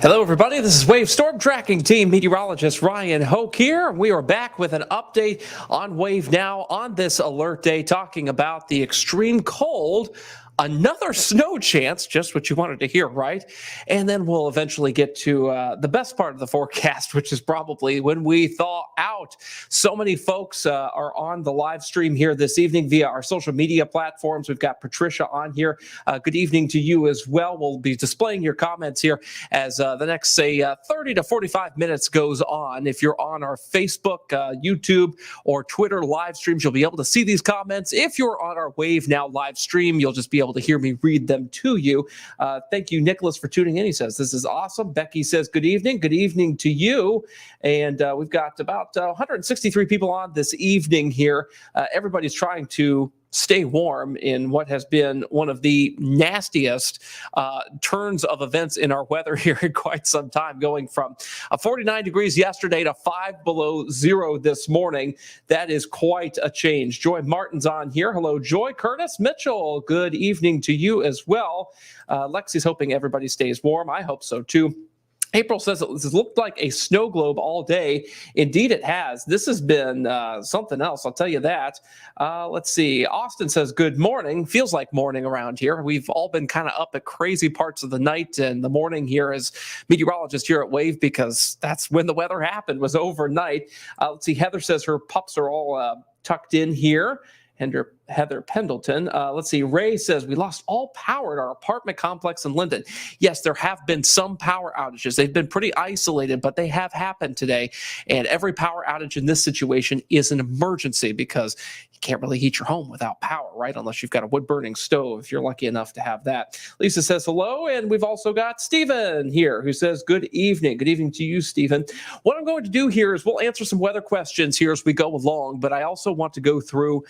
Hello, everybody. This is Wave Storm Tracking Team Meteorologist Ryan Hoke here. We are back with an update on Wave Now on this alert day, talking about the extreme cold. Another snow chance, just what you wanted to hear, right? And then we'll eventually get to the best part of the forecast, which is probably when we thaw out. So many folks are on the live stream here this evening via our social media platforms. We've got Patricia on here. Good evening to you as well. We'll be displaying your comments here as the next, say, 30 to 45 minutes goes on. If you're on our Facebook, YouTube, or Twitter live streams, you'll be able to see these comments. If you're on our Wave Now live stream, you'll just be able to hear me read them to you. Thank you, Nicholas, for tuning in. He says, this is awesome. Becky says, good evening. Good evening to you. And we've got about 163 people on this evening here. Everybody's trying to stay warm in what has been one of the nastiest turns of events in our weather here in quite some time, going from 49 degrees yesterday to 5 below zero this morning. That is quite a change. Joy Martin's on here. Hello, Joy. Curtis Mitchell, good evening to you as well. Lexi's hoping everybody stays warm. I hope so too. April says it looked like a snow globe all day. Indeed, it has. This has been something else, I'll tell you that. Let's see. Austin says, good morning. Feels like morning around here. We've all been kind of up at crazy parts of the night and the morning here as meteorologists here at Wave, because that's when the weather happened, was overnight. Let's see. Heather says her pups are all tucked in here. Heather Pendleton. Let's see. Ray says, we lost all power at our apartment complex in Linden. Yes, there have been some power outages. They've been pretty isolated, but they have happened today. And every power outage in this situation is an emergency, because you can't really heat your home without power, right? Unless you've got a wood-burning stove, if you're lucky enough to have that. Lisa says hello, and we've also got Stephen here who says good evening. Good evening to you, Stephen. What I'm going to do here is we'll answer some weather questions here as we go along, but I also want to go through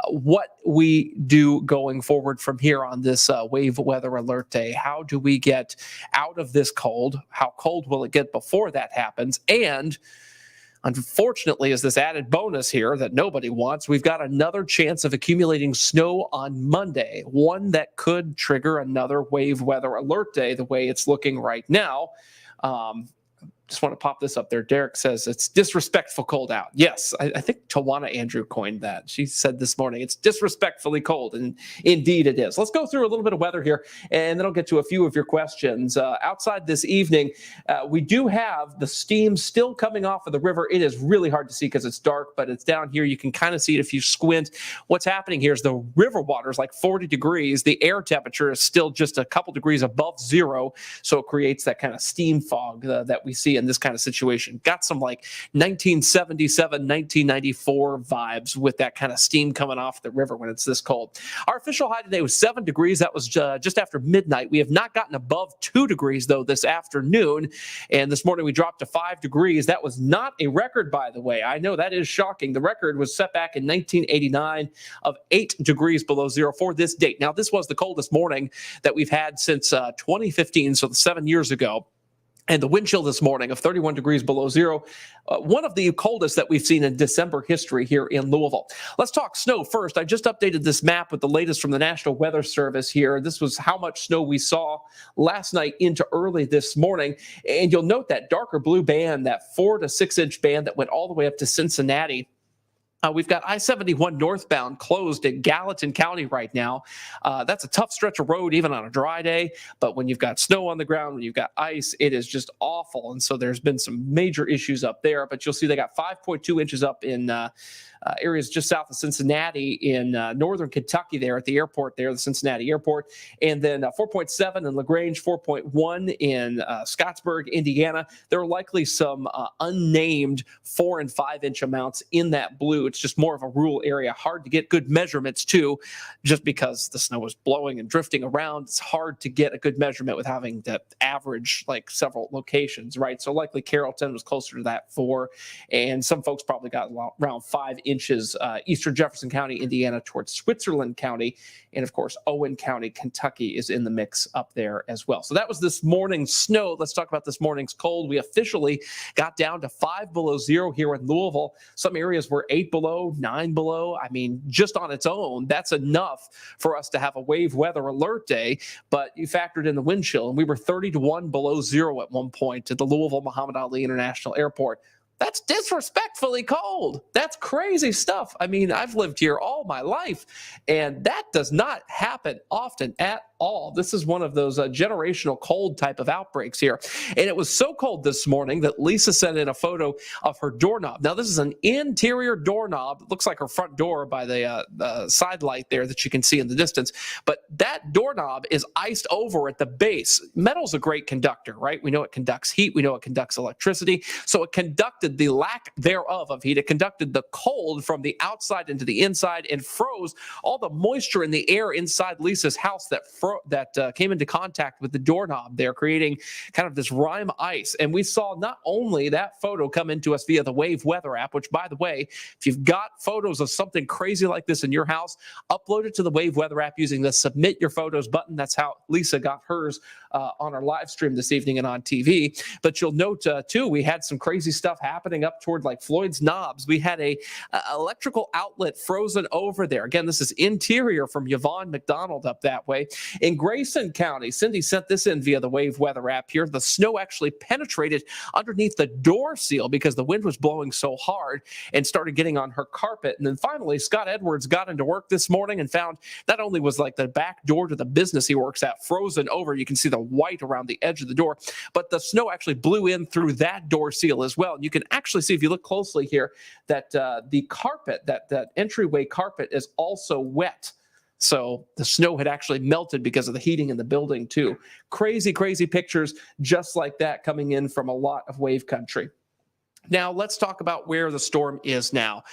what we do going forward from here on this wave weather alert day. How do we get out of this cold? How cold will it get before that happens? And unfortunately, is this added bonus here that nobody wants, we've got another chance of accumulating snow on Monday, one that could trigger another wave weather alert day the way it's looking right now. Just want to pop this up there. Derek says it's disrespectful cold out. Yes, I think Tawana Andrew coined that. She said this morning it's disrespectfully cold, and indeed it is. Let's go through a little bit of weather here, and then I'll get to a few of your questions. Outside this evening, we do have the steam still coming off of the river. It is really hard to see because it's dark, but it's down here. You can kind of see it if you squint. What's happening here is the river water is like 40 degrees. The air temperature is still just a couple degrees above zero, so it creates that kind of steam fog that we see in this kind of situation. Got some like 1977, 1994 vibes with that kind of steam coming off the river when it's this cold. Our official high today was 7 degrees. That was just after midnight. We have not gotten above 2 degrees, though, this afternoon. And this morning we dropped to 5 degrees. That was not a record, by the way. I know that is shocking. The record was set back in 1989 of 8 degrees below zero for this date. Now, this was the coldest morning that we've had since 2015, so 7 years ago. And the wind chill this morning of 31 degrees below zero, one of the coldest that we've seen in December history here in Louisville. Let's talk snow first. I just updated this map with the latest from the National Weather Service here. This was how much snow we saw last night into early this morning. And you'll note that darker blue band, that 4 to 6 inch band that went all the way up to Cincinnati. We've got I-71 northbound closed at Gallatin County right now. That's a tough stretch of road, even on a dry day. But when you've got snow on the ground, when you've got ice, it is just awful. And so there's been some major issues up there. But you'll see they got 5.2 inches up in areas just south of Cincinnati in northern Kentucky there at the airport there, the Cincinnati airport. And then 4.7 in LaGrange, 4.1 in Scottsburg, Indiana. There are likely some unnamed 4 and 5 inch amounts in that blue. It's just more of a rural area. Hard to get good measurements too, just because the snow is blowing and drifting around. It's hard to get a good measurement with having to average like several locations, right? So likely Carrollton was closer to that 4, and some folks probably got around 5 inches eastern Jefferson County, Indiana towards Switzerland County. And of course, Owen County, Kentucky is in the mix up there as well. So that was this morning's snow. Let's talk about this morning's cold. We officially got down to 5 below zero here in Louisville. Some areas were 8 below below, 9 below. I mean, just on its own, that's enough for us to have a wave weather alert day. But you factored in the wind chill, and we were 30 to 1 below zero at one point at the Louisville Muhammad Ali International Airport. That's disrespectfully cold. That's crazy stuff. I mean, I've lived here all my life, and that does not happen often at all. This is one of those generational cold type of outbreaks here. And it was so cold this morning that Lisa sent in a photo of her doorknob. Now, this is an interior doorknob. It looks like her front door by the side light there that you can see in the distance. But that doorknob is iced over at the base. Metal's a great conductor, right? We know it conducts heat. We know it conducts electricity. So it conducted the lack thereof of heat. It conducted the cold from the outside into the inside and froze all the moisture in the air inside Lisa's house that came into contact with the doorknob there, creating kind of this rime ice. And we saw not only that photo come into us via the Wave Weather app, which, by the way, if you've got photos of something crazy like this in your house, upload it to the Wave Weather app using the Submit Your Photos button. That's how Lisa got hers on our live stream this evening and on TV. But you'll note, too, we had some crazy stuff happening up toward like Floyd's Knobs. We had a electrical outlet frozen over there. Again, this is interior from Yvonne McDonald up that way. In Grayson County, Cindy sent this in via the Wave Weather app here. The snow actually penetrated underneath the door seal because the wind was blowing so hard and started getting on her carpet. And then finally, Scott Edwards got into work this morning and found not only was like the back door to the business he works at frozen over, you can see the white around the edge of the door, but the snow actually blew in through that door seal as well. And you can actually see, if you look closely here, that the carpet, that entryway carpet is also wet. So the snow had actually melted because of the heating in the building too. Crazy, crazy pictures just like that coming in from a lot of wave country. Now let's talk about where the storm is now.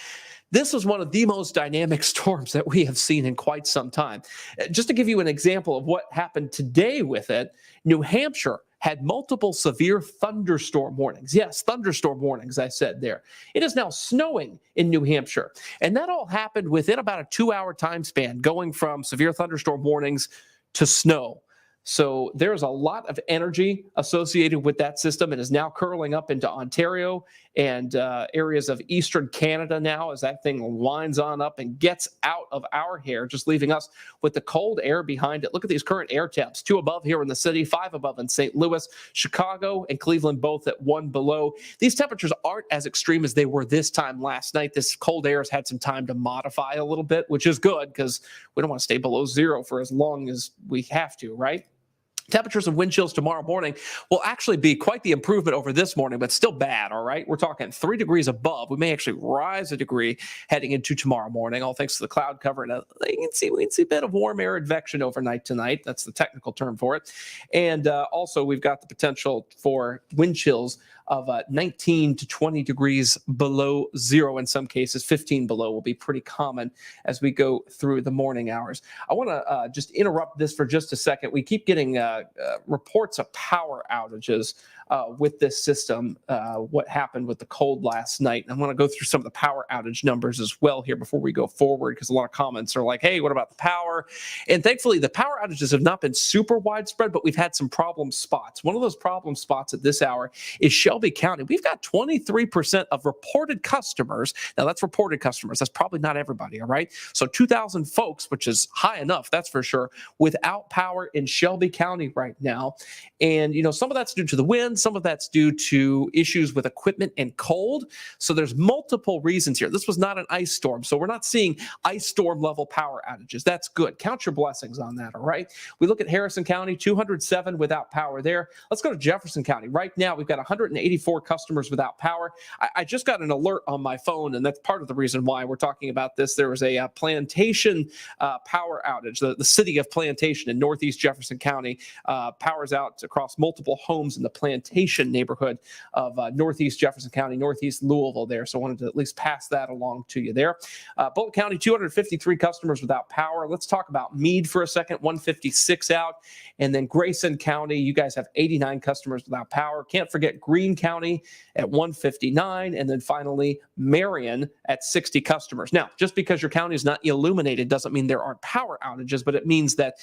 This was one of the most dynamic storms that we have seen in quite some time. Just to give you an example of what happened today with it, New Hampshire had multiple severe thunderstorm warnings. Yes, thunderstorm warnings, I said there. It is now snowing in New Hampshire. And that all happened within about a 2-hour time span, going from severe thunderstorm warnings to snow. So there's a lot of energy associated with that system. It is now curling up into Ontario and areas of eastern Canada now as that thing winds on up and gets out of our hair, just leaving us with the cold air behind it. Look at these current air temps, 2 above here in the city, 5 above in St. Louis, Chicago and Cleveland both at 1 below. These temperatures aren't as extreme as they were this time last night. This cold air has had some time to modify a little bit, which is good because we don't want to stay below zero for as long as we have to, right? Temperatures and wind chills tomorrow morning will actually be quite the improvement over this morning, but still bad, all right? We're talking 3 degrees above. We may actually rise a degree heading into tomorrow morning, all thanks to the cloud cover. And we can see a bit of warm air advection overnight tonight. That's the technical term for it. And also, we've got the potential for wind chills of 19 to 20 degrees below zero in some cases. 15 below will be pretty common as we go through the morning hours. I want to just interrupt this for just a second. We keep getting reports of power outages with this system, what happened with the cold last night. And I want to go through some of the power outage numbers as well here before we go forward, because a lot of comments are like, hey, what about the power? And thankfully, the power outages have not been super widespread, but we've had some problem spots. One of those problem spots at this hour is Shelby County. We've got 23% of reported customers. Now, that's reported customers. That's probably not everybody, all right? So 2,000 folks, which is high enough, that's for sure, without power in Shelby County right now. And, you know, some of that's due to the wind. Some of that's due to issues with equipment and cold. So there's multiple reasons here. This was not an ice storm. So we're not seeing ice storm level power outages. That's good. Count your blessings on that, all right? We look at Harrison County, 207 without power there. Let's go to Jefferson County. Right now, we've got 184 customers without power. I just got an alert on my phone, and that's part of the reason why we're talking about this. There was a Plantation power outage. The city of Plantation in northeast Jefferson County powers out across multiple homes in the Plantation neighborhood of northeast Jefferson County, northeast Louisville there. So I wanted to at least pass that along to you there. Bolton County, 253 customers without power. Let's talk about Meade for a second, 156 out. And then Grayson County, you guys have 89 customers without power. Can't forget Greene County at 159. And then finally, Marion at 60 customers. Now, just because your county is not illuminated doesn't mean there aren't power outages, but it means that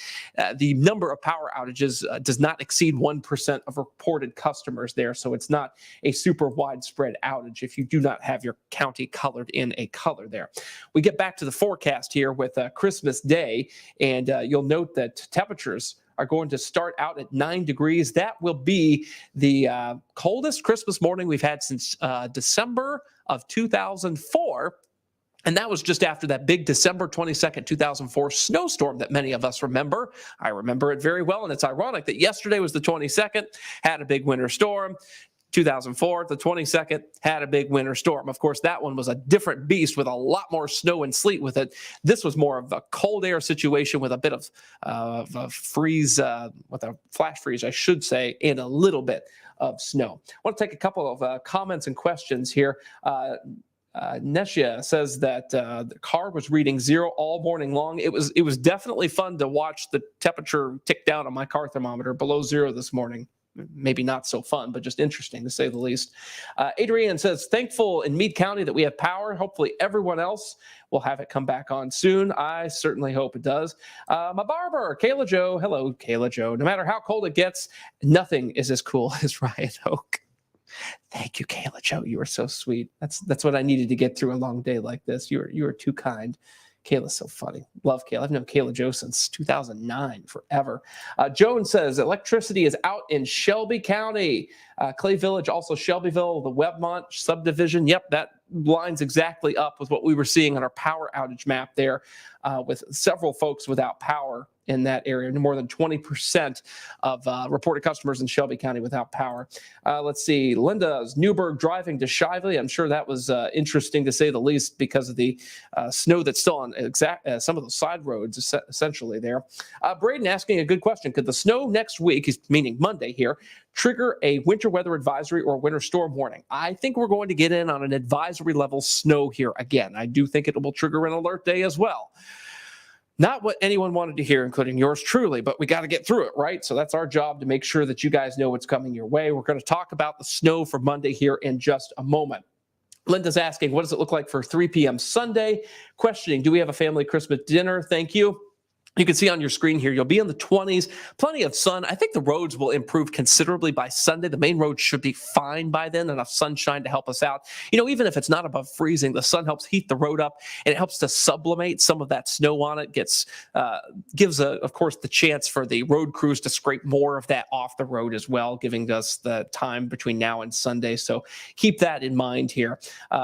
the number of power outages does not exceed 1% of reported customers customers there. So it's not a super widespread outage if you do not have your county colored in a color there. We get back to the forecast here with Christmas Day, and you'll note that temperatures are going to start out at 9 degrees. That will be the coldest Christmas morning we've had since December of 2004. And that was just after that big December 22nd, 2004 snowstorm that many of us remember. I remember it very well, and it's ironic that yesterday was the 22nd, had a big winter storm. 2004, the 22nd, had a big winter storm. Of course, that one was a different beast with a lot more snow and sleet with it. This was more of a cold air situation with a bit of a freeze, with a flash freeze, I should say, and a little bit of snow. I want to take a couple of comments and questions here. Nesha says that the car was reading 0 all morning long. It was definitely fun to watch the temperature tick down on my car thermometer below 0 this morning. Maybe not so fun, but just interesting to say the least. Adrian says, thankful in Meade County that we have power. Hopefully everyone else will have it come back on soon. I certainly hope it does. My barber, Kayla Jo. Hello, Kayla Jo. No matter how cold it gets, nothing is as cool as Ryan Hoke. Thank you, Kayla Jo. You are so sweet. That's what I needed to get through a long day like this. You are too kind. Kayla's so funny. Love Kayla. I've known Kayla Jo since 2009, forever. Joan says, electricity is out in Shelby County. Clay Village, also Shelbyville, the Webmont subdivision. Yep, that lines exactly up with what we were seeing on our power outage map there, with several folks without power in that area. More than 20% of reported customers in Shelby County without power. Let's see. Linda's Newburgh driving to Shively. I'm sure that was interesting to say the least because of the snow that's still on some of the side roads essentially there. Braden asking a good question. Could the snow next week, meaning Monday here, trigger a winter weather advisory or winter storm warning? I think we're going to get in on an advisory level snow here again. I do think it will trigger an alert day as well. Not what anyone wanted to hear, including yours truly, but we got to get through it, right? So that's our job to make sure that you guys know what's coming your way. We're going to talk about the snow for Monday here in just a moment. Linda's asking, what does it look like for 3 p.m. Sunday? Questioning, do we have a family Christmas dinner? Thank you. You can see on your screen here, you'll be in the 20s, plenty of sun. I think the roads will improve considerably by Sunday. The main road should be fine by then, enough sunshine to help us out. You know, even if it's not above freezing, the sun helps heat the road up, and it helps to sublimate some of that snow on it. Gives, of course, the chance for the road crews to scrape more of that off the road as well, giving us the time between now and Sunday. So keep that in mind here.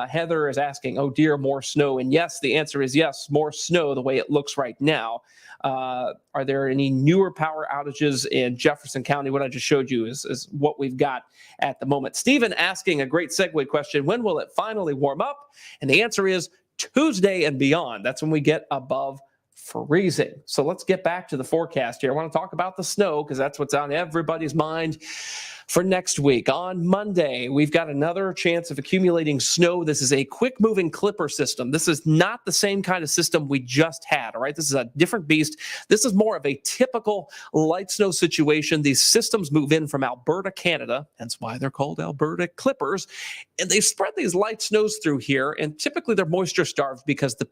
Heather is asking, oh dear, more snow. And yes, the answer is yes, more snow the way it looks right now. Are there any newer power outages in Jefferson County? What I just showed you is what we've got at the moment. Stephen asking a great segue question. When will it finally warm up? And the answer is Tuesday and beyond. That's when we get above freezing. So let's get back to the forecast here. I want to talk about the snow because that's what's on everybody's mind for next week. On Monday, we've got another chance of accumulating snow. This is a quick-moving clipper system. This is not the same kind of system we just had, all right? This is a different beast. This is more of a typical light snow situation. These systems move in from Alberta, Canada, hence why they're called Alberta clippers, and they spread these light snows through here, and typically they're moisture-starved because the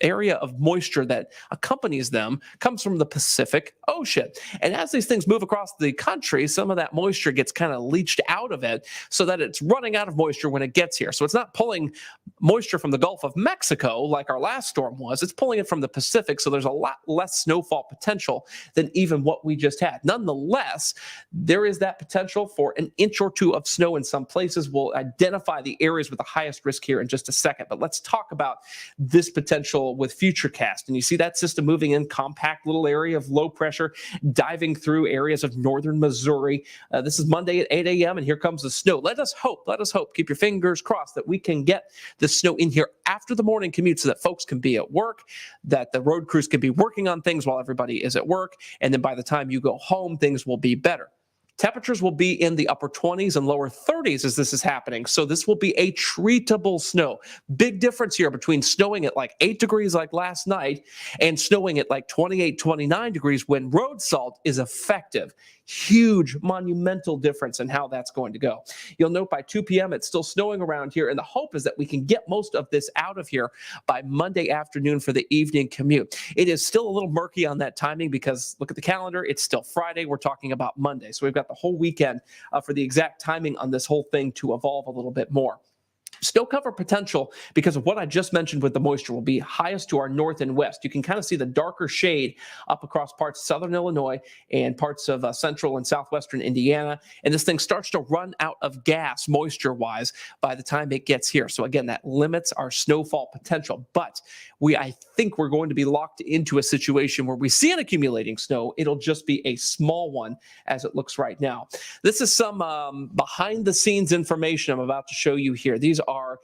area of moisture that accompanies them comes from the Pacific Ocean. And as these things move across the country, some of that moisture gets kind of leached out of it so that it's running out of moisture when it gets here. So it's not pulling moisture from the Gulf of Mexico like our last storm was. It's pulling it from the Pacific, so there's a lot less snowfall potential than even what we just had. Nonetheless, there is that potential for an inch or two of snow in some places. We'll identify the areas with the highest risk here in just a second, but let's talk about this potential with Futurecast. And you see that system moving in, compact little area of low pressure, diving through areas of northern Missouri. This is Monday at 8 a.m. and here comes the snow. Let us hope, keep your fingers crossed that we can get the snow in here after the morning commute so that folks can be at work, that the road crews can be working on things while everybody is at work. And then by the time you go home, things will be better. Temperatures will be in the upper 20s and lower 30s as this is happening. So this will be a treatable snow. Big difference here between snowing at like 8 degrees like last night and snowing at like 28, 29 degrees when road salt is effective. huge, monumental difference in how that's going to go. You'll note by 2 p.m. it's still snowing around here, and the hope is that we can get most of this out of here by Monday afternoon for the evening commute. It is still a little murky on that timing because look at the calendar, it's still Friday. We're talking about Monday. So we've got the whole weekend for the exact timing on this whole thing to evolve a little bit more. Snow cover potential, because of what I just mentioned with the moisture, will be highest to our north and west. You can kind of see the darker shade up across parts of southern Illinois and parts of central and southwestern Indiana. And this thing starts to run out of gas moisture-wise by the time it gets here. So again, that limits our snowfall potential. But I think we're going to be locked into a situation where we see an accumulating snow. It'll just be a small one as it looks right now. This is some behind-the-scenes information I'm about to show you here. These are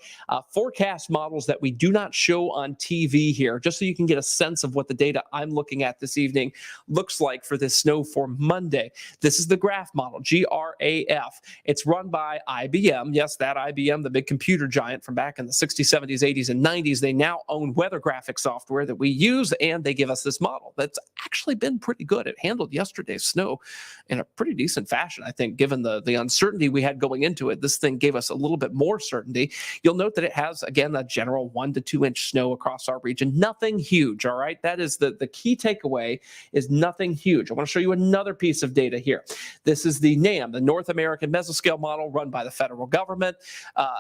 forecast models that we do not show on TV here, just so you can get a sense of what the data I'm looking at this evening looks like for this snow for Monday. This is the GRAF model, GRAF. It's run by IBM. Yes, that IBM, the big computer giant from back in the 60s, 70s, 80s, and 90s. They now own weather graphic software that we use, and they give us this model that's actually been pretty good. It handled yesterday's snow in a pretty decent fashion, I think, given the uncertainty we had going into it. This thing gave us a little bit more certainty. You'll note that it has, again, a general 1 to 2 inch snow across our region. Nothing huge, all right? That is the key takeaway, is nothing huge. I want to show you another piece of data here. This is the NAM, the North American Mesoscale model run by the federal government.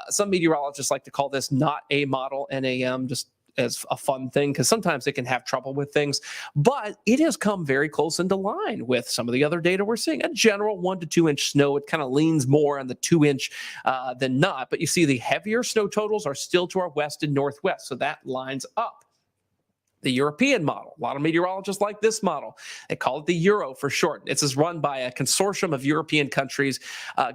Some meteorologists like to call this not a model, NAM, just as a fun thing, because sometimes it can have trouble with things, but it has come very close into line with some of the other data we're seeing. A general 1 to 2 inch snow. It kind of leans more on the 2 inch than not, but you see the heavier snow totals are still to our west and northwest, so that lines up. The European model. A lot of meteorologists like this model. They call it the Euro for short. It's run by a consortium of European countries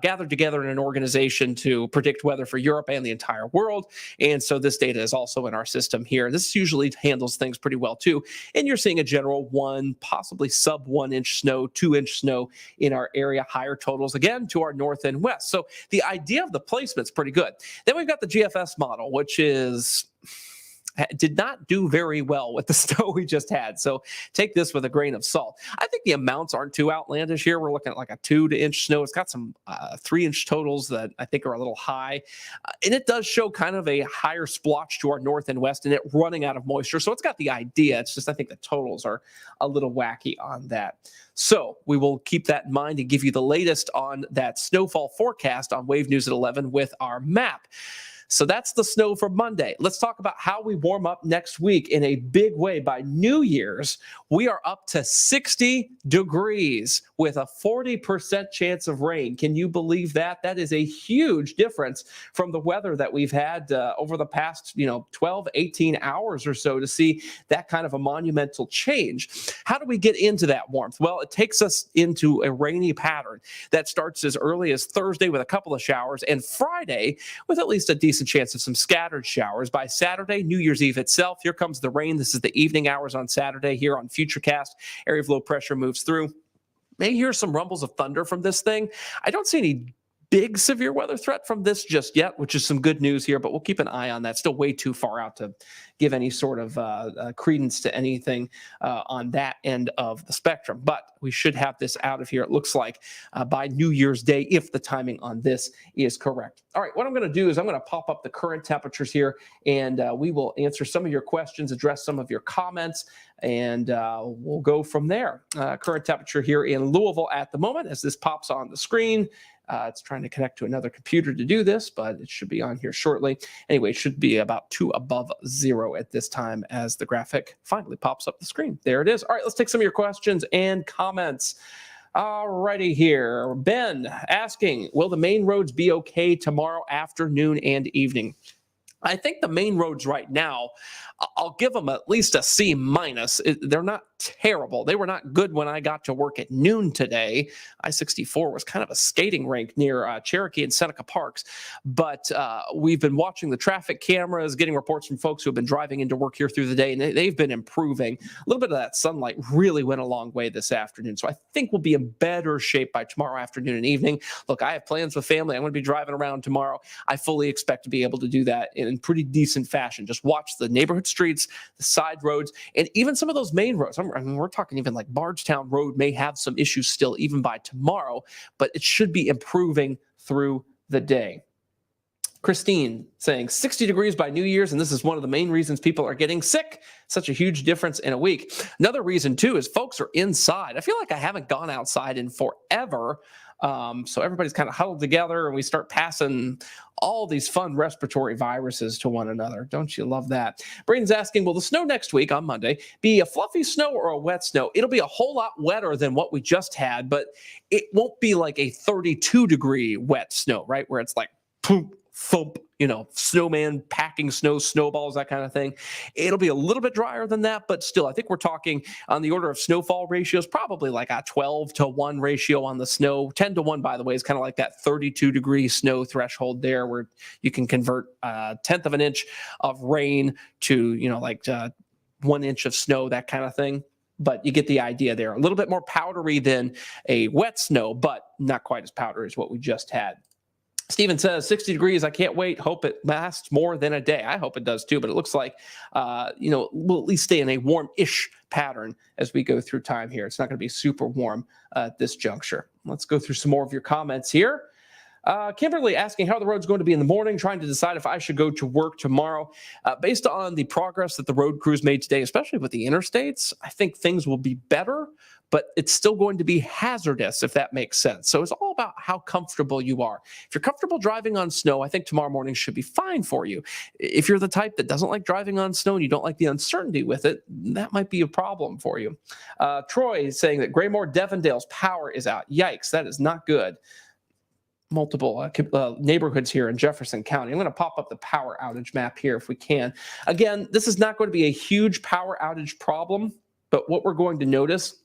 gathered together in an organization to predict weather for Europe and the entire world. And so this data is also in our system here. This usually handles things pretty well too. And you're seeing a general 1, possibly sub 1 inch snow, 2 inch snow in our area, higher totals again to our north and west. So the idea of the placement's pretty good. Then we've got the GFS model, which did not do very well with the snow we just had. So take this with a grain of salt. I think the amounts aren't too outlandish here. We're looking at like a 2 inch snow. It's got some 3 inch totals that I think are a little high. And it does show kind of a higher splotch to our north and west and it running out of moisture. So it's got the idea. It's just I think the totals are a little wacky on that. So we will keep that in mind and give you the latest on that snowfall forecast on Wave News at 11 with our map. So that's the snow for Monday. Let's talk about how we warm up next week in a big way. By New Year's, we are up to 60 degrees with a 40% chance of rain. Can you believe that? That is a huge difference from the weather that we've had over the past 12, 18 hours or so to see that kind of a monumental change. How do we get into that warmth? Well, it takes us into a rainy pattern that starts as early as Thursday with a couple of showers and Friday with at least a decent chance of some scattered showers. By Saturday, New Year's Eve itself, here comes the rain. This is the evening hours on Saturday here on Futurecast. Area of low pressure moves through. May hear some rumbles of thunder from this thing. I don't see any big severe weather threat from this just yet, which is some good news here, but we'll keep an eye on that. Still way too far out to give any sort of credence to anything on that end of the spectrum. But we should have this out of here, it looks like, by New Year's Day, if the timing on this is correct. All right, what I'm going to do is I'm going to pop up the current temperatures here, and we will answer some of your questions, address some of your comments, and we'll go from there. Current temperature here in Louisville at the moment, as this pops on the screen. It's trying to connect to another computer to do this, but it should be on here shortly. Anyway, it should be about 2 above 0 at this time as the graphic finally pops up the screen. There it is. All right, let's take some of your questions and comments. All righty here. Ben asking, will the main roads be okay tomorrow afternoon and evening? I think the main roads right now, I'll give them at least a C-. They're not terrible. They were not good when I got to work at noon today. I-64 was kind of a skating rink near Cherokee and Seneca Parks. But we've been watching the traffic cameras, getting reports from folks who have been driving into work here through the day, and they've been improving. A little bit of that sunlight really went a long way this afternoon. So I think we'll be in better shape by tomorrow afternoon and evening. Look, I have plans with family. I'm going to be driving around tomorrow. I fully expect to be able to do that in in pretty decent fashion. Just watch the neighborhood streets, the side roads, and even some of those main roads. I mean, we're talking even like Bardstown Road may have some issues still even by tomorrow, but it should be improving through the day. Christine saying 60 degrees by New Year's, and this is one of the main reasons people are getting sick. Such a huge difference in a week. Another reason, too, is folks are inside. I feel like I haven't gone outside in forever. So everybody's kind of huddled together, and we start passing all these fun respiratory viruses to one another. Don't you love that? Braden's asking, will the snow next week on Monday be a fluffy snow or a wet snow? It'll be a whole lot wetter than what we just had, but it won't be like a 32-degree wet snow, right? Where it's like, poop, thump, snowman packing snow, snowballs, that kind of thing. It'll be a little bit drier than that, but still, I think we're talking on the order of snowfall ratios, probably like a 12-to-1 ratio on the snow. 10-to-1, by the way, is kind of like that 32-degree snow threshold there, where you can convert a tenth of an inch of rain to, 1 inch of snow, that kind of thing. But you get the idea there. A little bit more powdery than a wet snow, but not quite as powdery as what we just had. Steven says 60 degrees. I can't wait. Hope it lasts more than a day. I hope it does too, but it looks like, we'll at least stay in a warm-ish pattern as we go through time here. It's not going to be super warm at this juncture. Let's go through some more of your comments here. Kimberly asking how the road's going to be in the morning, trying to decide if I should go to work tomorrow. Based on the progress that the road crews made today, especially with the interstates, I think things will be better, but it's still going to be hazardous, if that makes sense. So it's all about how comfortable you are. If you're comfortable driving on snow, I think tomorrow morning should be fine for you. If you're the type that doesn't like driving on snow and you don't like the uncertainty with it, that might be a problem for you. Troy is saying that Graymore Devondale's power is out. Yikes, that is not good. Multiple neighborhoods here in Jefferson County. I'm going to pop up the power outage map here if we can. Again, this is not going to be a huge power outage problem, but what we're going to notice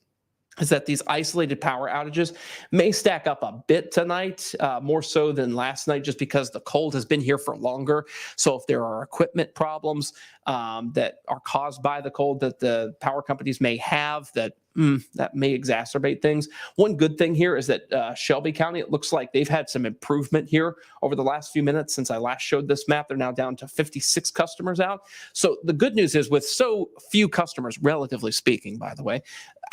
is that these isolated power outages may stack up a bit tonight, more so than last night, just because the cold has been here for longer. So if there are equipment problems that are caused by the cold that the power companies may have, that may exacerbate things. One good thing here is that Shelby County, it looks like they've had some improvement here over the last few minutes since I last showed this map. They're now down to 56 customers out. So the good news is, with so few customers, relatively speaking, by the way,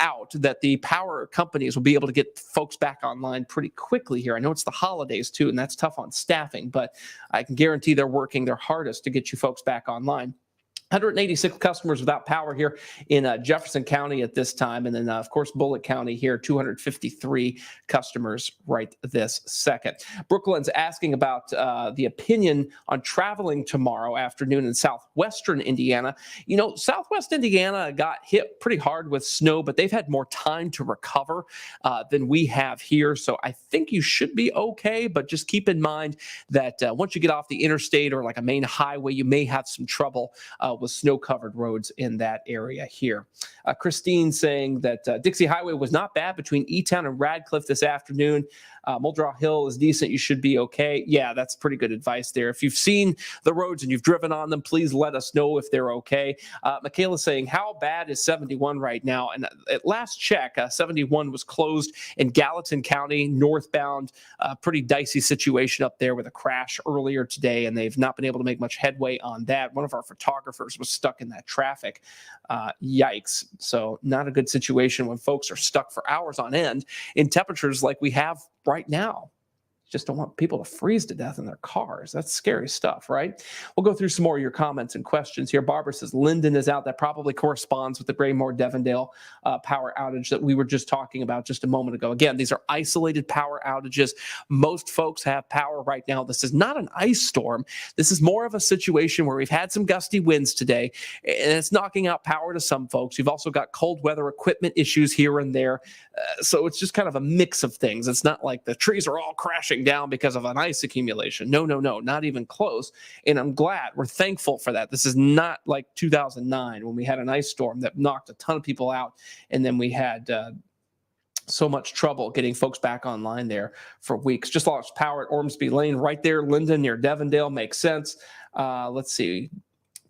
out, that the power companies will be able to get folks back online pretty quickly here. I know it's the holidays too, and that's tough on staffing, but I can guarantee they're working their hardest to get you folks back online. 186 customers without power here in Jefferson County at this time. And then, of course, Bullitt County here, 253 customers right this second. Brooklyn's asking about the opinion on traveling tomorrow afternoon in southwestern Indiana. Southwest Indiana got hit pretty hard with snow, but they've had more time to recover than we have here. So I think you should be okay, but just keep in mind that once you get off the interstate or like a main highway, you may have some trouble with snow-covered roads in that area here. Christine saying that Dixie Highway was not bad between E-Town and Radcliffe this afternoon. Muldraugh Hill is decent. You should be okay. Yeah, that's pretty good advice there. If you've seen the roads and you've driven on them, please let us know if they're okay. Michaela saying, how bad is 71 right now? And at last check, 71 was closed in Gallatin County, northbound. Pretty dicey situation up there with a crash earlier today, and they've not been able to make much headway on that. One of our photographers was stuck in that traffic. Yikes. So not a good situation when folks are stuck for hours on end in temperatures like we have right now. Just don't want people to freeze to death in their cars. That's scary stuff, right? We'll go through some more of your comments and questions here. Barbara says Linden is out. That probably corresponds with the Graymore Devondale power outage that we were just talking about just a moment ago. Again, these are isolated power outages. Most folks have power right now. This is not an ice storm. This is more of a situation where we've had some gusty winds today, and it's knocking out power to some folks. You've also got cold weather equipment issues here and there. So it's just kind of a mix of things. It's not like the trees are all crashing down because of an ice accumulation. No, not even close. And I'm glad, we're thankful for that. This is not like 2009 when we had an ice storm that knocked a ton of people out, and then we had so much trouble getting folks back online there for weeks. Just lost power at Ormsby Lane right there. Linden near Devondale makes sense. Let's see.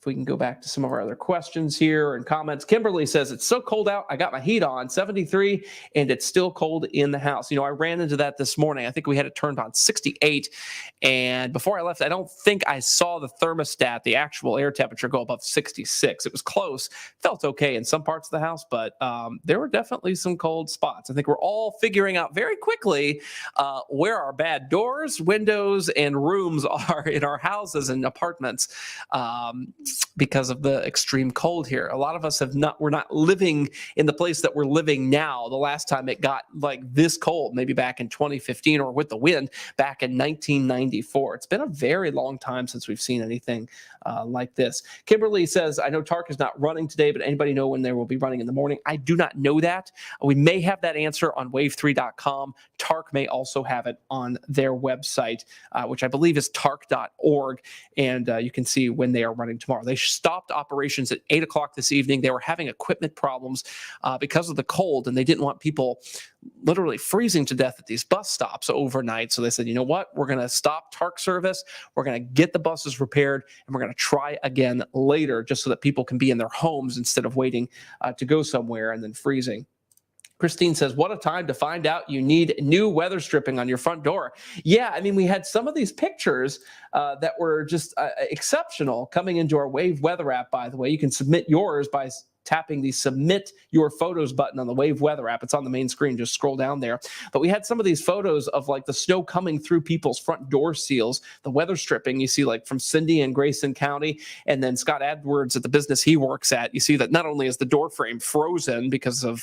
If we can go back to some of our other questions here and comments. Kimberly says, it's so cold out. I got my heat on, 73, and it's still cold in the house. I ran into that this morning. I think we had it turned on 68. And before I left, I don't think I saw the thermostat, the actual air temperature, go above 66. It was close. Felt okay in some parts of the house, but there were definitely some cold spots. I think we're all figuring out very quickly where our bad doors, windows, and rooms are in our houses and apartments because of the extreme cold here. A lot of us we're not living in the place that we're living now. The last time it got like this cold, maybe back in 2015, or with the wind back in 1994. It's been a very long time since we've seen anything like this. Kimberly says, I know TARC is not running today, but anybody know when they will be running in the morning? I do not know that. We may have that answer on wave3.com. TARC may also have it on their website, which I believe is tarc.org, and you can see when they are running tomorrow. They stopped operations at 8 o'clock this evening. They were having equipment problems because of the cold, and they didn't want people literally freezing to death at these bus stops overnight. So they said, you know what? We're going to stop TARC service. We're going to get the buses repaired, and we're going to try again later, just so that people can be in their homes instead of waiting to go somewhere and then freezing. Christine says, what a time to find out you need new weather stripping on your front door. Yeah, we had some of these pictures that were just exceptional coming into our Wave Weather app, by the way. You can submit yours by tapping the Submit Your Photos button on the Wave Weather app. It's on the main screen. Just scroll down there. But we had some of these photos of like the snow coming through people's front door seals, the weather stripping you see like from Cindy and Grayson County, and then Scott Edwards at the business he works at. You see that not only is the door frame frozen because of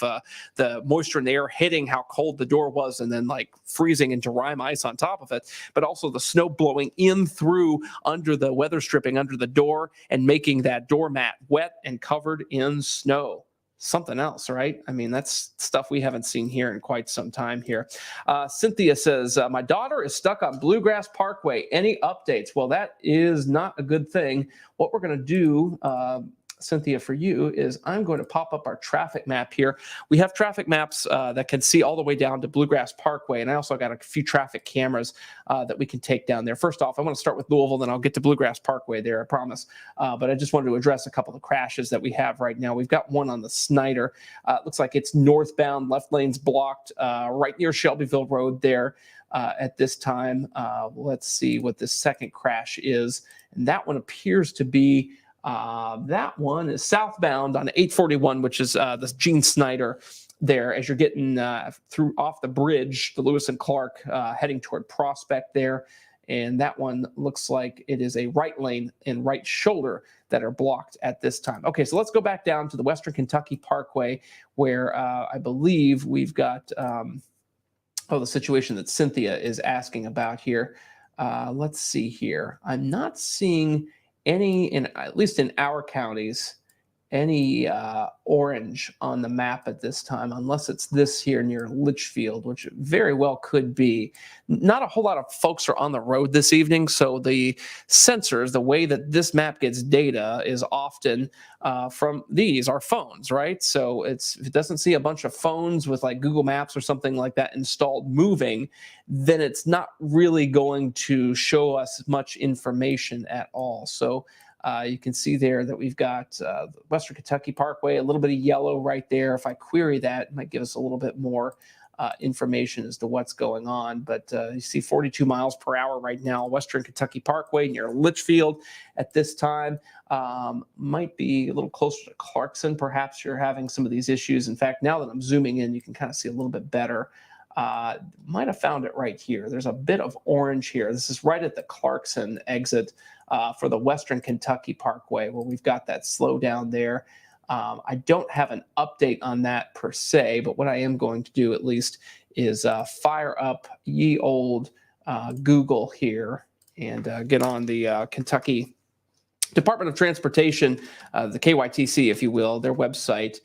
the moisture in the air hitting how cold the door was and then like freezing into rime ice on top of it, but also the snow blowing in through under the weather stripping under the door and making that doormat wet and covered in snow. Something else, right? That's stuff we haven't seen here in quite some time here. Cynthia says, my daughter is stuck on Bluegrass Parkway. Any updates? Well, that is not a good thing. What we're going to do, Cynthia, for you is I'm going to pop up our traffic map here. We have traffic maps that can see all the way down to Bluegrass Parkway, and I also got a few traffic cameras that we can take down there. First off, I want to start with Louisville, then I'll get to Bluegrass Parkway there, I promise. But I just wanted to address a couple of crashes that we have right now. We've got one on the Snyder. It looks like it's northbound, left lane's blocked right near Shelbyville Road there. At this time, let's see what the second crash is, and that one appears to be that one is southbound on 841, which is the Gene Snyder there as you're getting through off the bridge, the Lewis and Clark, heading toward Prospect there. And that one looks like it is a right lane and right shoulder that are blocked at this time. Okay, so let's go back down to the Western Kentucky Parkway where I believe we've got the situation that Cynthia is asking about here. Let's see here. I'm not seeing any, at least in our counties, any orange on the map at this time, unless it's this here near Litchfield, which very well could be. Not a whole lot of folks are on the road this evening, so the sensors, the way that this map gets data is often from our phones, right? So if it doesn't see a bunch of phones with like Google Maps or something like that installed moving, then it's not really going to show us much information at all. So you can see there that we've got Western Kentucky Parkway, a little bit of yellow right there. If I query that, it might give us a little bit more information as to what's going on. But you see 42 miles per hour right now, Western Kentucky Parkway near Litchfield at this time. Might be a little closer to Clarkson. Perhaps you're having some of these issues. In fact, now that I'm zooming in, you can kind of see a little bit better. Might have found it right here. There's a bit of orange here. This is right at the Clarkson exit for the Western Kentucky Parkway, where we've got that slowdown there. I don't have an update on that per se, but what I am going to do at least is fire up ye old Google here and get on the Kentucky Department of Transportation, the KYTC, if you will, their website,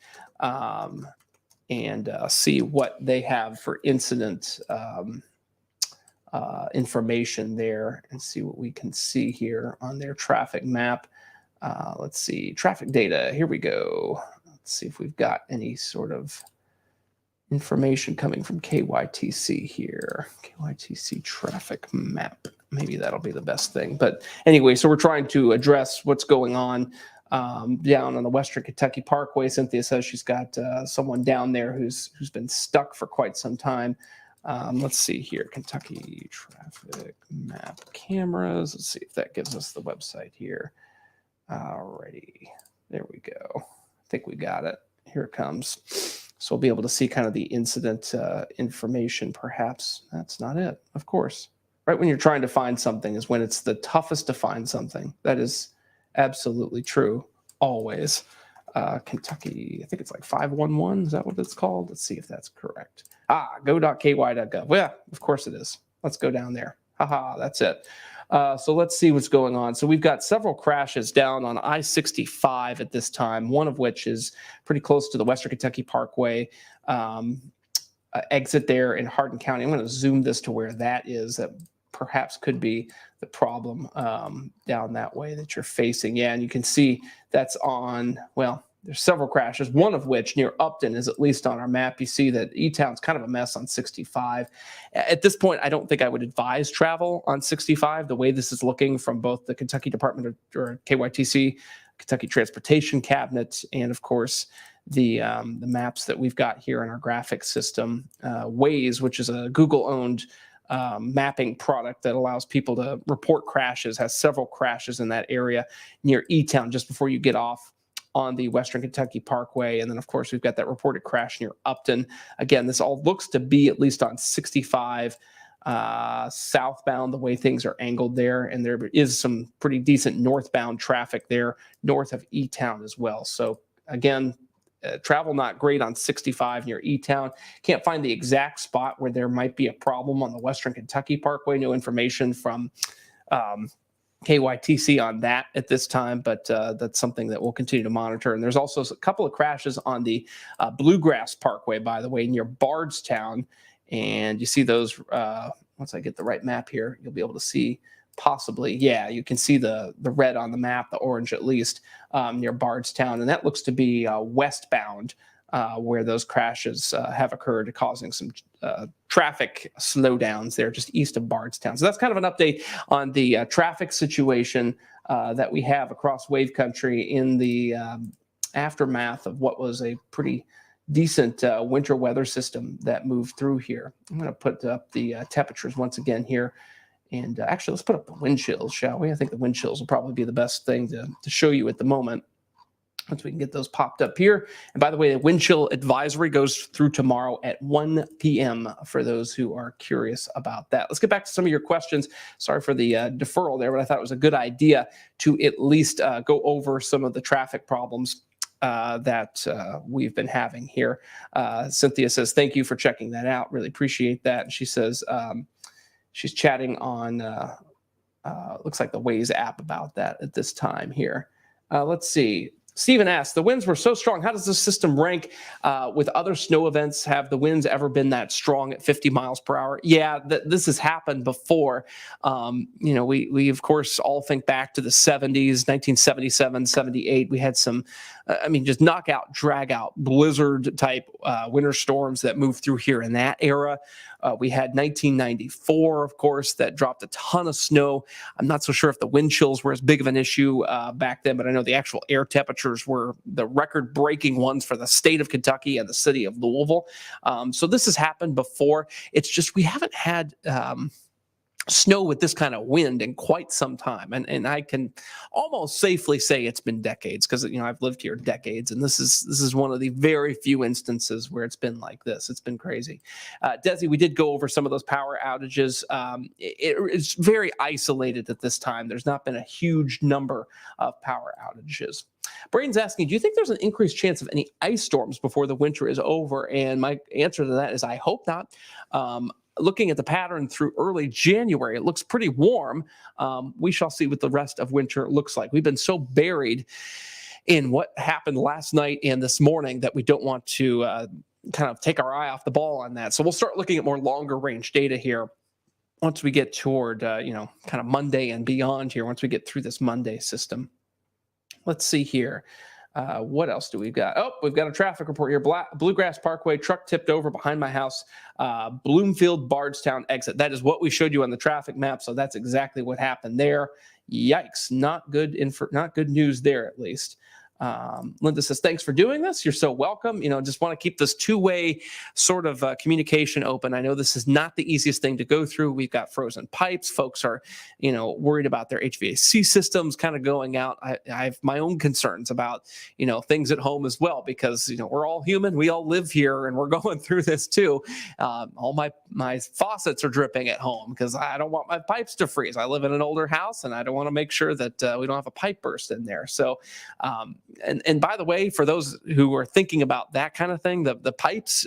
and see what they have for incident information there and see what we can see here on their traffic map. Let's see, traffic data. Here we go. Let's see if we've got any sort of information coming from KYTC here. KYTC traffic map. maybe that'll be the best thing. But anyway, so we're trying to address what's going on down on the Western Kentucky Parkway. Cynthia says she's got someone down there who's been stuck for quite some time. Let's see here, Kentucky traffic map cameras. Let's see if that gives us the website here. Alrighty, there we go. I think we got it. Here it comes. So we'll be able to see kind of the incident information, perhaps. That's not it, of course. Right when you're trying to find something is when it's the toughest to find something. That is absolutely true, always. Kentucky, I think it's like 511. Is that what it's called? Let's see if that's correct. Go.ky.gov. Well, yeah, of course it is. Let's go down there. Haha, that's it. So let's see what's going on. So we've got several crashes down on I-65 at this time, one of which is pretty close to the Western Kentucky Parkway exit there in Hardin County. I'm going to zoom this to where that is. That perhaps could be the problem down that way that you're facing. Yeah, and you can see that's on, well, there's several crashes, one of which near Upton is at least on our map. You see that E-Town's kind of a mess on 65. At this point, I don't think I would advise travel on 65, the way this is looking from both the Kentucky Department or KYTC, Kentucky Transportation Cabinet, and of course, the maps that we've got here in our graphics system. Waze, which is a Google-owned mapping product that allows people to report crashes, has several crashes in that area near E-Town just before you get off on the Western Kentucky Parkway. And then, of course, we've got that reported crash near Upton. Again, this all looks to be at least on 65 southbound, the way things are angled there. And there is some pretty decent northbound traffic there, north of E-Town as well. So, again, travel not great on 65 near E-Town. Can't find the exact spot where there might be a problem on the Western Kentucky Parkway. No information from KYTC on that at this time, but that's something that we'll continue to monitor. And there's also a couple of crashes on the Bluegrass Parkway, by the way, near Bardstown. And you see those, once I get the right map here, you'll be able to see possibly, yeah, you can see the red on the map, the orange at least, near Bardstown. And that looks to be westbound where those crashes have occurred, causing some traffic slowdowns there just east of Bardstown. So that's kind of an update on the traffic situation that we have across Wave Country in the aftermath of what was a pretty decent winter weather system that moved through here. I'm going to put up the temperatures once again here. And actually, let's put up the wind chills, shall we? I think the wind chills will probably be the best thing to show you at the moment, once we can get those popped up here. And by the way, the wind chill advisory goes through tomorrow at 1 p.m. for those who are curious about that. Let's get back to some of your questions. Sorry for the deferral there, but I thought it was a good idea to at least go over some of the traffic problems that we've been having here. Cynthia says, thank you for checking that out. Really appreciate that. And she says she's chatting on, looks like the Waze app about that at this time here. Let's see. Stephen asks, the winds were so strong. How does the system rank with other snow events? Have the winds ever been that strong at 50 miles per hour? Yeah, this has happened before. We of course all think back to the 70s, 1977, 78. We had some, just knockout, drag out, blizzard type winter storms that moved through here in that era. We had 1994, of course, that dropped a ton of snow. I'm not so sure if the wind chills were as big of an issue back then, but I know the actual air temperatures were the record-breaking ones for the state of Kentucky and the city of Louisville. So this has happened before. It's just we haven't had snow with this kind of wind in quite some time. And I can almost safely say it's been decades because, I've lived here decades. And this is one of the very few instances where it's been like this. It's been crazy. Desi, we did go over some of those power outages. It's very isolated at this time. There's not been a huge number of power outages. Braden's asking, do you think there's an increased chance of any ice storms before the winter is over? And my answer to that is I hope not. Looking at the pattern through early January, it looks pretty warm. We shall see what the rest of winter looks like. We've been so buried in what happened last night and this morning that we don't want to kind of take our eye off the ball on that. So we'll start looking at more longer range data here once we get toward, kind of Monday and beyond here, once we get through this Monday system. Let's see here. What else do we got? Oh, we've got a traffic report here. Bluegrass Parkway, truck tipped over behind my house. Bloomfield, Bardstown exit. That is what we showed you on the traffic map. So that's exactly what happened there. Yikes! Not good not good news there, at least. Linda says, thanks for doing this. You're so welcome. Just want to keep this two-way sort of communication open. I know this is not the easiest thing to go through. We've got frozen pipes. Folks are, worried about their HVAC systems kind of going out. I have my own concerns about, things at home as well, because, we're all human. We all live here and we're going through this too. All my faucets are dripping at home because I don't want my pipes to freeze. I live in an older house and I don't want to make sure that we don't have a pipe burst in there. So, and by the way, for those who are thinking about that kind of thing, the pipes,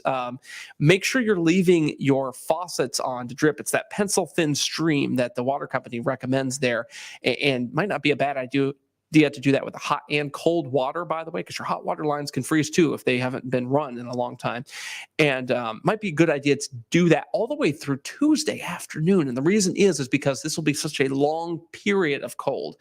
make sure you're leaving your faucets on to drip. It's that pencil thin stream that the water company recommends there, and might not be a bad idea to do that with the hot and cold water, by the way, because your hot water lines can freeze too if they haven't been run in a long time. And might be a good idea to do that all the way through Tuesday afternoon. And the reason is because this will be such a long period of cold.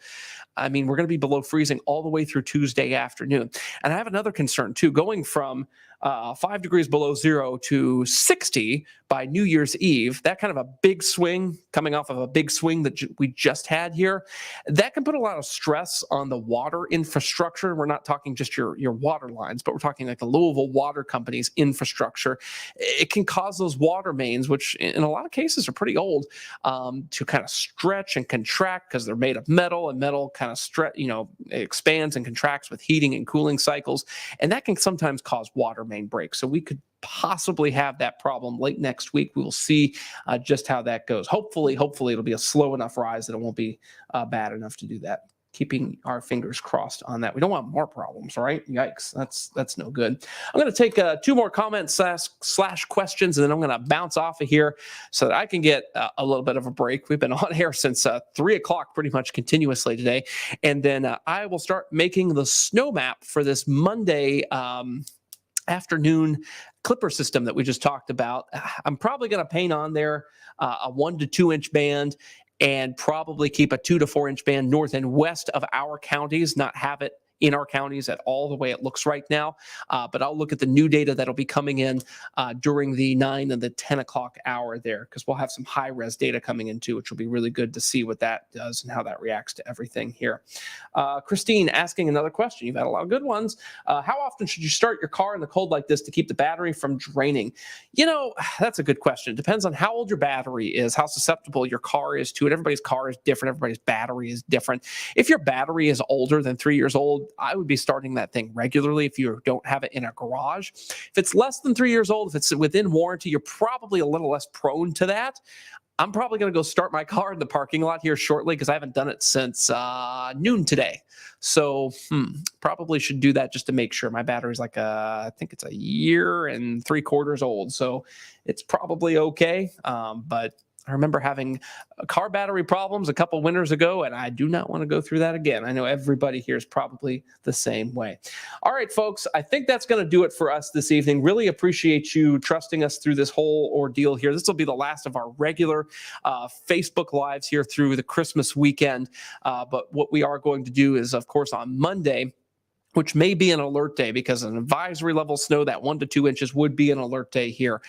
I mean, we're going to be below freezing all the way through Tuesday afternoon. And I have another concern too, going from 5 degrees below zero to 60 by New Year's Eve, that kind of a big swing, coming off of a big swing that we just had here, that can put a lot of stress on the water infrastructure. We're not talking just your water lines, but we're talking like the Louisville Water Company's infrastructure. It can cause those water mains, which in a lot of cases are pretty old, to kind of stretch and contract because they're made of metal, and metal kind of expands and contracts with heating and cooling cycles, and that can sometimes cause water main breaks. So we could possibly have that problem late next week. We will see just how that goes. Hopefully it'll be a slow enough rise that it won't be bad enough to do that. Keeping our fingers crossed on that. We don't want more problems, right? Yikes, that's no good. I'm going to take 2 more comments slash questions, and then I'm going to bounce off of here so that I can get a little bit of a break. We've been on air since 3 o'clock pretty much continuously today, and then I will start making the snow map for this Monday afternoon clipper system that we just talked about. I'm probably going to paint on there a 1 to 2 inch band, and probably keep a 2 to 4 inch band north and west of our counties, not have it in our counties at all the way it looks right now. But I'll look at the new data that'll be coming in during the 9 and the 10 o'clock hour there, because we'll have some high-res data coming in too, which will be really good to see what that does and how that reacts to everything here. Christine asking another question. You've had a lot of good ones. How often should you start your car in the cold like this to keep the battery from draining? That's a good question. It depends on how old your battery is, how susceptible your car is to it. Everybody's car is different. Everybody's battery is different. If your battery is older than 3 years old, I would be starting that thing regularly if you don't have it in a garage. If it's less than 3 years old, if it's within warranty, you're probably a little less prone to that. I'm probably going to go start my car in the parking lot here shortly because I haven't done it since noon today. So probably should do that just to make sure. My battery's like I think it's 1 3 quarters old. So it's probably okay. But I remember having car battery problems a couple winters ago, and I do not want to go through that again. I know everybody here is probably the same way. All right, folks, I think that's going to do it for us this evening. Really appreciate you trusting us through this whole ordeal here. This will be the last of our regular Facebook Lives here through the Christmas weekend. But what we are going to do is, of course, on Monday, which may be an alert day because an advisory level snow, that 1 to 2 inches would be an alert day here.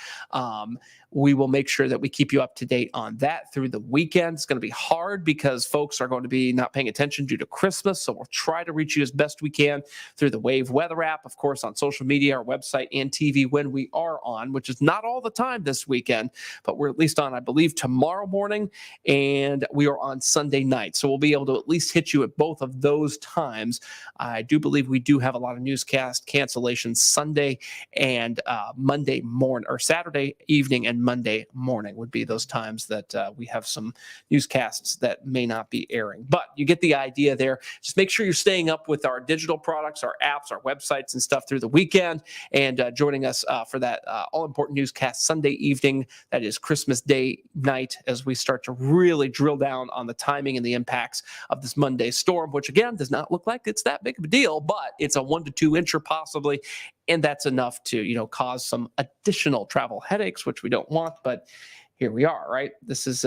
We will make sure that we keep you up to date on that through the weekend. It's going to be hard because folks are going to be not paying attention due to Christmas. So we'll try to reach you as best we can through the Wave Weather app, of course, on social media, our website, and TV when we are on, which is not all the time this weekend, but we're at least on, I believe, tomorrow morning, and we are on Sunday night. So we'll be able to at least hit you at both of those times. I do believe we do have a lot of newscast cancellations Sunday and Monday morning, or Saturday evening and Monday morning would be those times that we have some newscasts that may not be airing. But you get the idea there. Just make sure you're staying up with our digital products, our apps, our websites and stuff through the weekend, and joining us for that all-important newscast Sunday evening. That is Christmas Day night, as we start to really drill down on the timing and the impacts of this Monday storm, which again does not look like it's that big of a deal, but it's a 1 to 2 incher possibly. And that's enough to, cause some additional travel headaches, which we don't want. But here we are, right? This is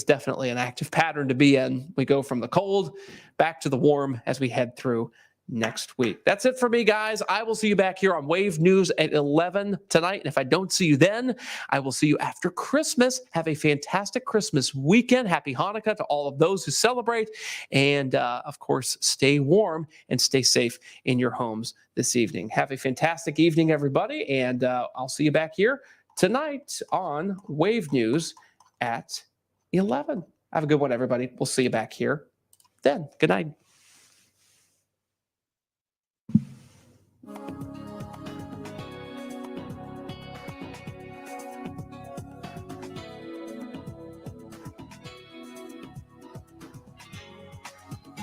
definitely an active pattern to be in. We go from the cold back to the warm as we head through next week. That's it for me, guys. I will see you back here on Wave News at 11 tonight. And if I don't see you then, I will see you after Christmas. Have a fantastic Christmas weekend. Happy Hanukkah to all of those who celebrate. And of course, stay warm and stay safe in your homes this evening. Have a fantastic evening, everybody. And I'll see you back here tonight on Wave News at 11. Have a good one, everybody. We'll see you back here then. Good night.